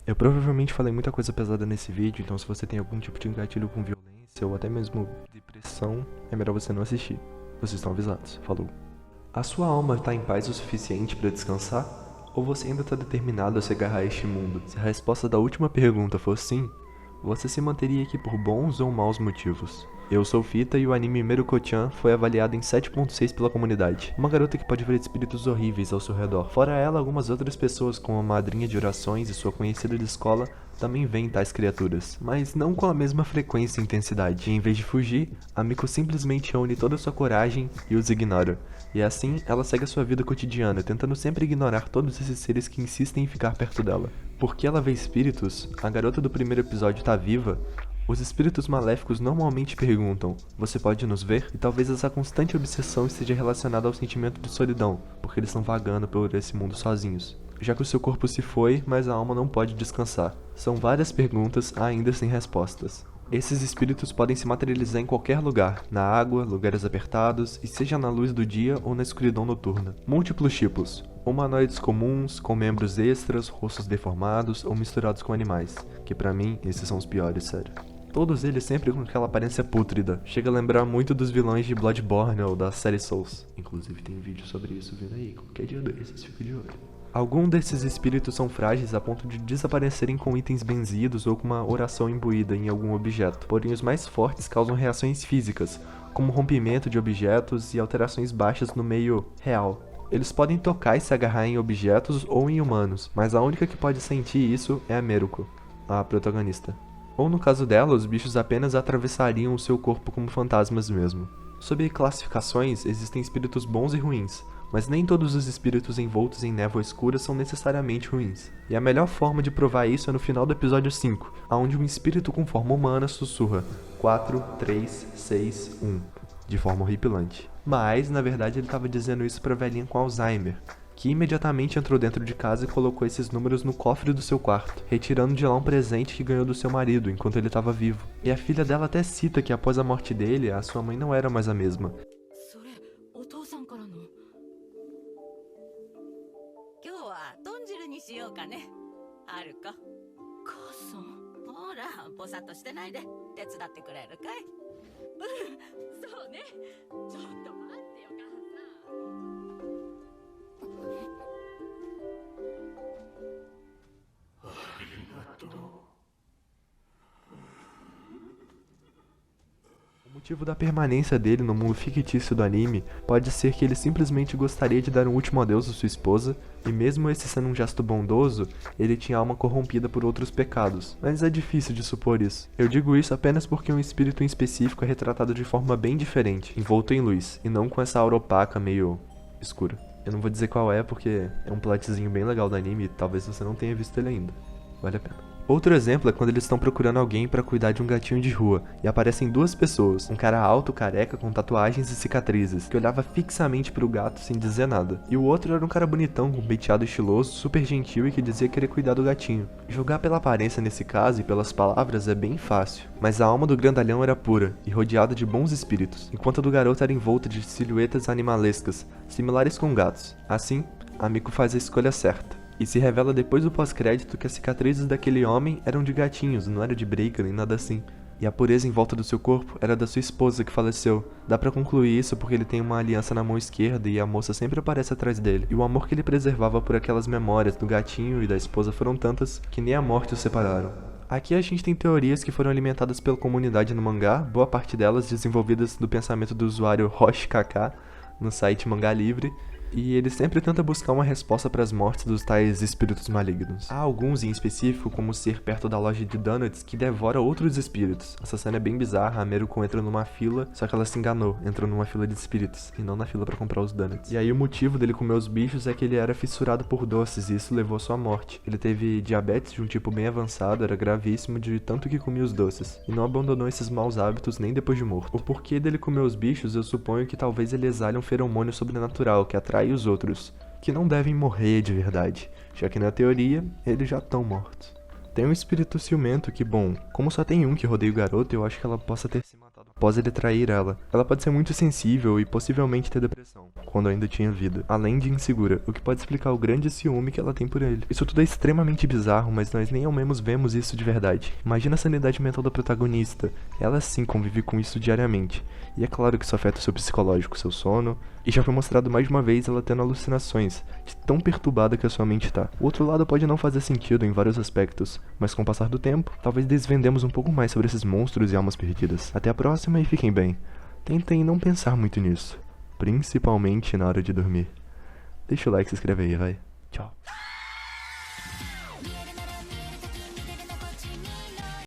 Eu provavelmente falei muita coisa pesada nesse vídeo, então se você tem algum tipo de gatilho com violência ou até mesmo depressão, é melhor você não assistir. Vocês estão avisados. Falou. A sua alma está em paz o suficiente para descansar? Ou você ainda está determinado a se agarrar a este mundo? Se a resposta da última pergunta for sim, você se manteria aqui por bons ou maus motivos? Eu sou Fita e o anime Meruko-chan foi avaliado em 7.6 pela comunidade. Uma garota que pode ver espíritos horríveis ao seu redor. Fora ela, algumas outras pessoas, como a madrinha de orações e sua conhecida de escola, também veem tais criaturas, mas não com a mesma frequência e intensidade. E em vez de fugir, a Miko simplesmente une toda a sua coragem e os ignora. E assim, ela segue a sua vida cotidiana, tentando sempre ignorar todos esses seres que insistem em ficar perto dela. Porque ela vê espíritos, a garota do primeiro episódio tá viva, os espíritos maléficos normalmente perguntam: você pode nos ver? E talvez essa constante obsessão esteja relacionada ao sentimento de solidão, porque eles estão vagando por esse mundo sozinhos. Já que o seu corpo se foi, mas a alma não pode descansar. São várias perguntas ainda sem respostas. Esses espíritos podem se materializar em qualquer lugar, na água, lugares apertados, e seja na luz do dia ou na escuridão noturna. Múltiplos tipos. Humanoides comuns, com membros extras, rostos deformados ou misturados com animais. Que pra mim, esses são os piores, sério. Todos eles sempre com aquela aparência pútrida. Chega a lembrar muito dos vilões de Bloodborne ou da série Souls. Inclusive tem vídeo sobre isso vindo aí, qualquer dia desses, fica de olho. Alguns desses espíritos são frágeis a ponto de desaparecerem com itens benzidos ou com uma oração imbuída em algum objeto. Porém, os mais fortes causam reações físicas, como rompimento de objetos e alterações baixas no meio real. Eles podem tocar e se agarrar em objetos ou em humanos, mas a única que pode sentir isso é a Meruko, a protagonista. Ou no caso dela, os bichos apenas atravessariam o seu corpo como fantasmas mesmo. Sob classificações, existem espíritos bons e ruins, mas nem todos os espíritos envoltos em névoa escura são necessariamente ruins. E a melhor forma de provar isso é no final do episódio 5, onde um espírito com forma humana sussurra 4, 3, 6, 1, de forma horripilante. Mas, na verdade, ele estava dizendo isso para a velhinha com Alzheimer, que imediatamente entrou dentro de casa e colocou esses números no cofre do seu quarto, retirando de lá um presente que ganhou do seu marido enquanto ele estava vivo. E a filha dela até cita que após a morte dele, a sua mãe não era mais a mesma. O motivo da permanência dele no mundo fictício do anime pode ser que ele simplesmente gostaria de dar um último adeus à sua esposa, e mesmo esse sendo um gesto bondoso, ele tinha alma corrompida por outros pecados, mas é difícil de supor isso. Eu digo isso apenas porque um espírito em específico é retratado de forma bem diferente, envolto em luz, e não com essa aura opaca meio escura. Eu não vou dizer qual é porque é um plotzinho bem legal do anime e talvez você não tenha visto ele ainda. Vale a pena. Outro exemplo é quando eles estão procurando alguém para cuidar de um gatinho de rua, e aparecem duas pessoas, um cara alto, careca, com tatuagens e cicatrizes, que olhava fixamente pro gato sem dizer nada, e o outro era um cara bonitão, com penteado estiloso, super gentil e que dizia querer cuidar do gatinho. Julgar pela aparência nesse caso e pelas palavras é bem fácil, mas a alma do grandalhão era pura e rodeada de bons espíritos, enquanto a do garoto era envolta de silhuetas animalescas, similares com gatos. Assim, a Miko faz a escolha certa. E se revela depois do pós-crédito que as cicatrizes daquele homem eram de gatinhos, não era de breaker nem nada assim. E a pureza em volta do seu corpo era da sua esposa que faleceu. Dá pra concluir isso porque ele tem uma aliança na mão esquerda e a moça sempre aparece atrás dele. E o amor que ele preservava por aquelas memórias do gatinho e da esposa foram tantas que nem a morte os separaram. Aqui a gente tem teorias que foram alimentadas pela comunidade no mangá, boa parte delas desenvolvidas do pensamento do usuário RoshKK no site Mangá Livre, e ele sempre tenta buscar uma resposta para as mortes dos tais espíritos malignos. Há alguns em específico, como o ser perto da loja de donuts, que devora outros espíritos. Essa cena é bem bizarra, a Meruko entra numa fila, só que ela se enganou, entrou numa fila de espíritos, e não na fila para comprar os donuts. E aí o motivo dele comer os bichos é que ele era fissurado por doces, e isso levou à sua morte. Ele teve diabetes de um tipo bem avançado, era gravíssimo de tanto que comia os doces, e não abandonou esses maus hábitos nem depois de morto. O porquê dele comer os bichos, eu suponho que talvez ele exale um feromônio sobrenatural, que atrai os outros, que não devem morrer de verdade, já que na teoria, eles já estão mortos. Tem um espírito ciumento que, bom, como só tem um que rodeia o garoto, eu acho que ela possa ter se matado após ele trair ela. Ela pode ser muito sensível e possivelmente ter depressão, quando ainda tinha vida, além de insegura, o que pode explicar o grande ciúme que ela tem por ele. Isso tudo é extremamente bizarro, mas nós nem ao menos vemos isso de verdade. Imagina a sanidade mental da protagonista, ela sim convive com isso diariamente, e é claro que isso afeta o seu psicológico, seu sono, e já foi mostrado mais de uma vez ela tendo alucinações, de tão perturbada que a sua mente tá. O outro lado pode não fazer sentido em vários aspectos, mas com o passar do tempo, talvez desvendemos um pouco mais sobre esses monstros e almas perdidas. Até a próxima e fiquem bem. Tentem não pensar muito nisso, principalmente na hora de dormir. Deixa o like e se inscreve aí, vai. Tchau.